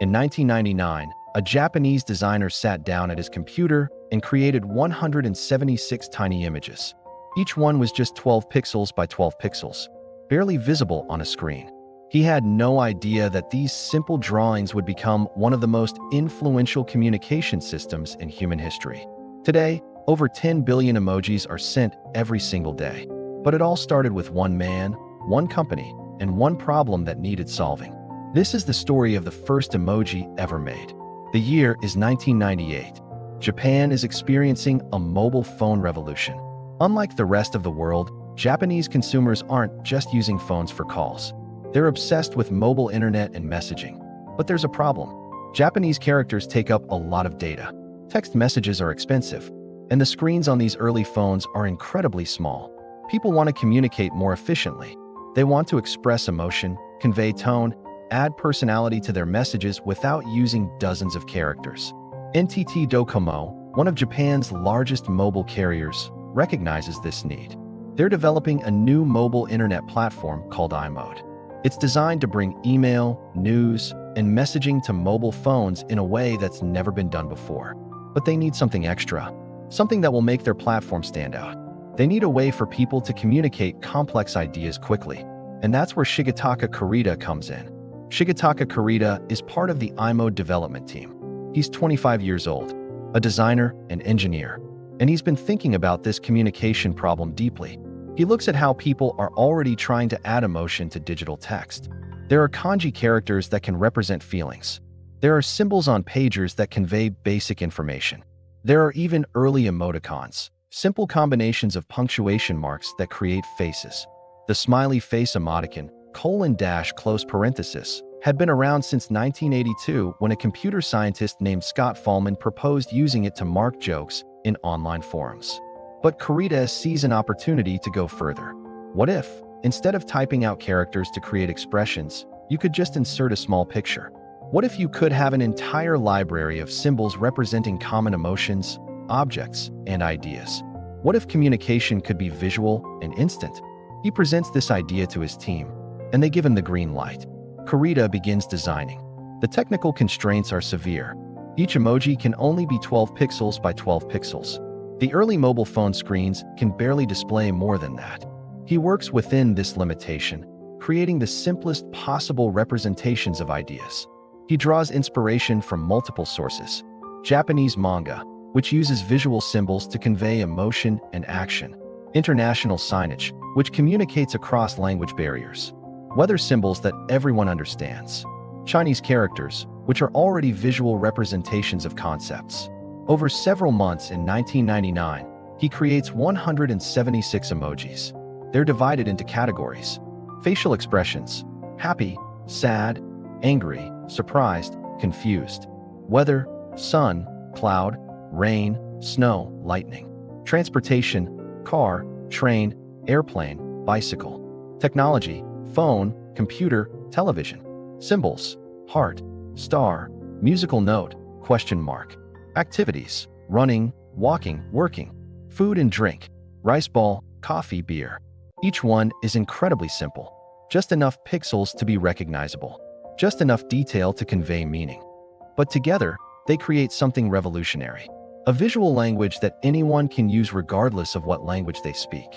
In 1999, a Japanese designer sat down at his computer and created 176 tiny images. Each one was just 12 pixels by 12 pixels, barely visible on a screen. He had no idea that these simple drawings would become one of the most influential communication systems in human history. Today, over 10 billion emojis are sent every single day. But it all started with one man, one company, and one problem that needed solving. This is the story of the first emoji ever made. The year is 1998. Japan is experiencing a mobile phone revolution. Unlike the rest of the world, Japanese consumers aren't just using phones for calls. They're obsessed with mobile internet and messaging. But there's a problem. Japanese characters take up a lot of data. Text messages are expensive, and the screens on these early phones are incredibly small. People want to communicate more efficiently. They want to express emotion, convey tone, add personality to their messages without using dozens of characters. NTT DoCoMo, one of Japan's largest mobile carriers, recognizes this need. They're developing a new mobile internet platform called Emoji. It's designed to bring email, news, and messaging to mobile phones in a way that's never been done before. But they need something extra, something that will make their platform stand out. They need a way for people to communicate complex ideas quickly. And that's where Shigetaka Kurita comes in. Shigetaka Kurita is part of the Emoji development team. He's 25 years old, a designer and engineer, and he's been thinking about this communication problem deeply. He looks at how people are already trying to add emotion to digital text. There are kanji characters that can represent feelings. There are symbols on pagers that convey basic information. There are even early emoticons, simple combinations of punctuation marks that create faces. The smiley face emoticon, close parenthesis, had been around since 1982 when a computer scientist named Scott Fahlman proposed using it to mark jokes in online forums. But Kurita sees an opportunity to go further. What if, instead of typing out characters to create expressions, you could just insert a small picture? What if you could have an entire library of symbols representing common emotions, objects, and ideas? What if communication could be visual and instant? He presents this idea to his team, and they give him the green light. Kurita begins designing. The technical constraints are severe. Each emoji can only be 12 pixels by 12 pixels. The early mobile phone screens can barely display more than that. He works within this limitation, creating the simplest possible representations of ideas. He draws inspiration from multiple sources. Japanese manga, which uses visual symbols to convey emotion and action. International signage, which communicates across language barriers. Weather symbols that everyone understands. Chinese characters, which are already visual representations of concepts. Over several months in 1999, he creates 176 emojis. They're divided into categories. Facial expressions: happy, sad, angry, surprised, confused. Weather: sun, cloud, rain, snow, lightning. Transportation: car, train, airplane, bicycle. Technology: phone, computer, television. Symbols: heart, star, musical note, question mark. Activities: running, walking, working. Food and drink: rice ball, coffee, beer. Each one is incredibly simple. Just enough pixels to be recognizable. Just enough detail to convey meaning. But together, they create something revolutionary. A visual language that anyone can use regardless of what language they speak.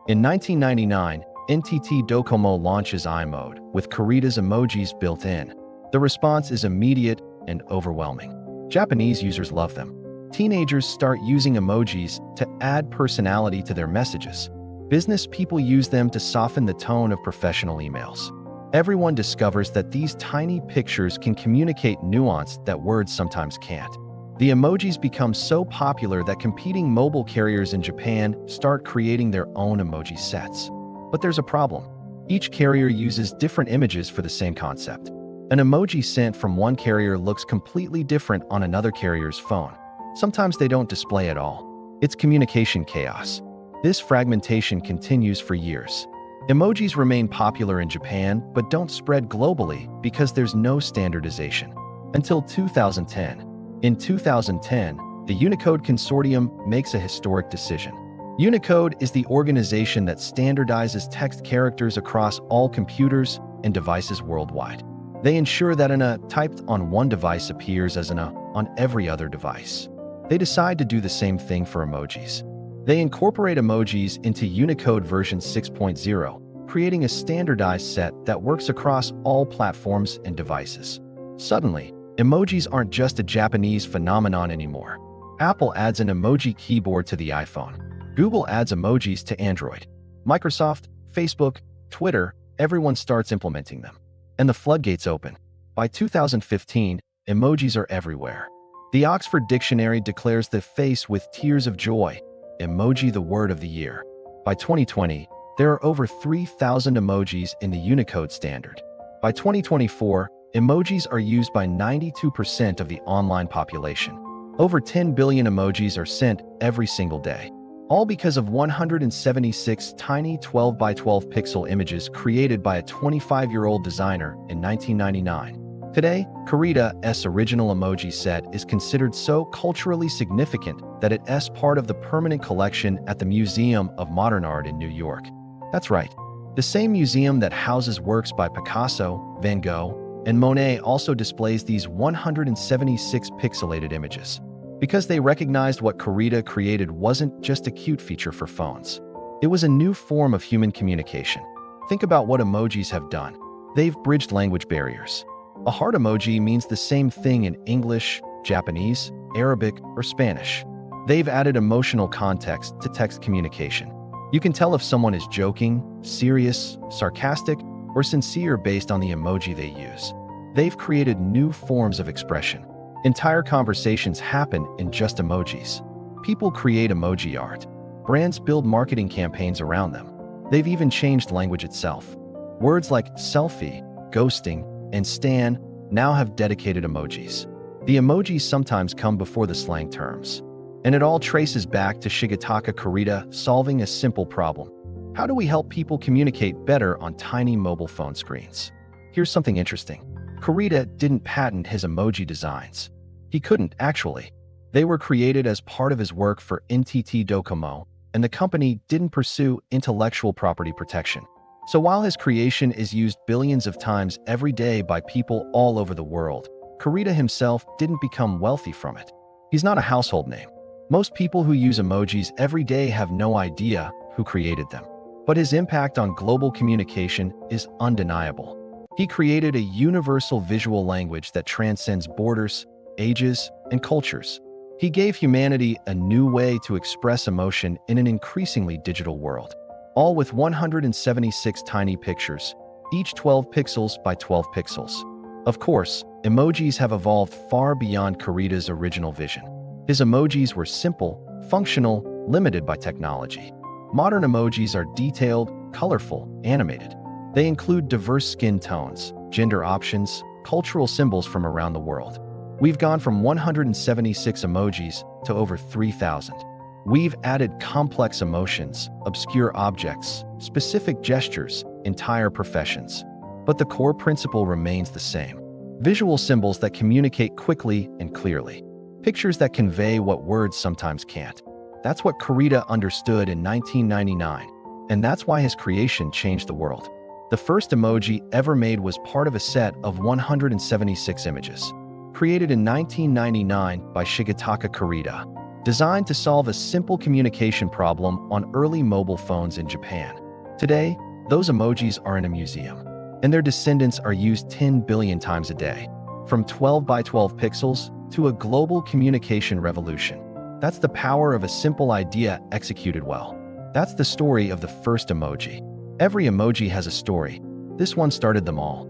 In 1999, NTT DoCoMo launches Emoji with Kurita's emojis built in. The response is immediate and overwhelming. Japanese users love them. Teenagers start using emojis to add personality to their messages. Business people use them to soften the tone of professional emails. Everyone discovers that these tiny pictures can communicate nuance that words sometimes can't. The emojis become so popular that competing mobile carriers in Japan start creating their own emoji sets. But there's a problem. Each carrier uses different images for the same concept. An emoji sent from one carrier looks completely different on another carrier's phone. Sometimes they don't display at all. It's communication chaos. This fragmentation continues for years. Emojis remain popular in Japan but don't spread globally because there's no standardization. Until 2010. In 2010, the Unicode consortium makes a historic decision. Unicode is the organization that standardizes text characters across all computers and devices worldwide. They ensure that an typed on one device appears as an on every other device. They decide to do the same thing for emojis. They incorporate emojis into Unicode version 6.0, creating a standardized set that works across all platforms and devices. Suddenly, emojis aren't just a Japanese phenomenon anymore. Apple adds an emoji keyboard to the iPhone. Google adds emojis to Android. Microsoft, Facebook, Twitter, everyone starts implementing them. And the floodgates open. By 2015, emojis are everywhere. The Oxford Dictionary declares the face with tears of joy, emoji the word of the year. By 2020, there are over 3,000 emojis in the Unicode standard. By 2024, emojis are used by 92% of the online population. Over 10 billion emojis are sent every single day. All because of 176 tiny 12 by 12 pixel images created by a 25-year-old designer in 1999. Today, Kurita's original emoji set is considered so culturally significant that it's part of the permanent collection at the Museum of Modern Art in New York. That's right. The same museum that houses works by Picasso, Van Gogh, and Monet also displays these 176 pixelated images. Because they recognized what Kurita created wasn't just a cute feature for phones. It was a new form of human communication. Think about what emojis have done. They've bridged language barriers. A heart emoji means the same thing in English, Japanese, Arabic, or Spanish. They've added emotional context to text communication. You can tell if someone is joking, serious, sarcastic, or sincere based on the emoji they use. They've created new forms of expression. Entire conversations happen in just emojis. People create emoji art. Brands build marketing campaigns around them. They've even changed language itself. Words like selfie, ghosting, and stan now have dedicated emojis. The emojis sometimes come before the slang terms. And it all traces back to Shigetaka Kurita solving a simple problem. How do we help people communicate better on tiny mobile phone screens? Here's something interesting. Kurita didn't patent his emoji designs. He couldn't, actually. They were created as part of his work for NTT DoCoMo, and the company didn't pursue intellectual property protection. So while his creation is used billions of times every day by people all over the world, Kurita himself didn't become wealthy from it. He's not a household name. Most people who use emojis every day have no idea who created them. But his impact on global communication is undeniable. He created a universal visual language that transcends borders, ages, and cultures. He gave humanity a new way to express emotion in an increasingly digital world, all with 176 tiny pictures, each 12 pixels by 12 pixels. Of course, emojis have evolved far beyond Kurita's original vision. His emojis were simple, functional, limited by technology. Modern emojis are detailed, colorful, animated. They include diverse skin tones, gender options, cultural symbols from around the world. We've gone from 176 emojis to over 3,000. We've added complex emotions, obscure objects, specific gestures, entire professions. But the core principle remains the same. Visual symbols that communicate quickly and clearly. Pictures that convey what words sometimes can't. That's what Kurita understood in 1999, and that's why his creation changed the world. The first emoji ever made was part of a set of 176 images, created in 1999 by Shigetaka Kurita, designed to solve a simple communication problem on early mobile phones in Japan. Today, those emojis are in a museum, and their descendants are used 10 billion times a day, from 12 by 12 pixels to a global communication revolution. That's the power of a simple idea executed well. That's the story of the first emoji. Every emoji has a story. This one started them all.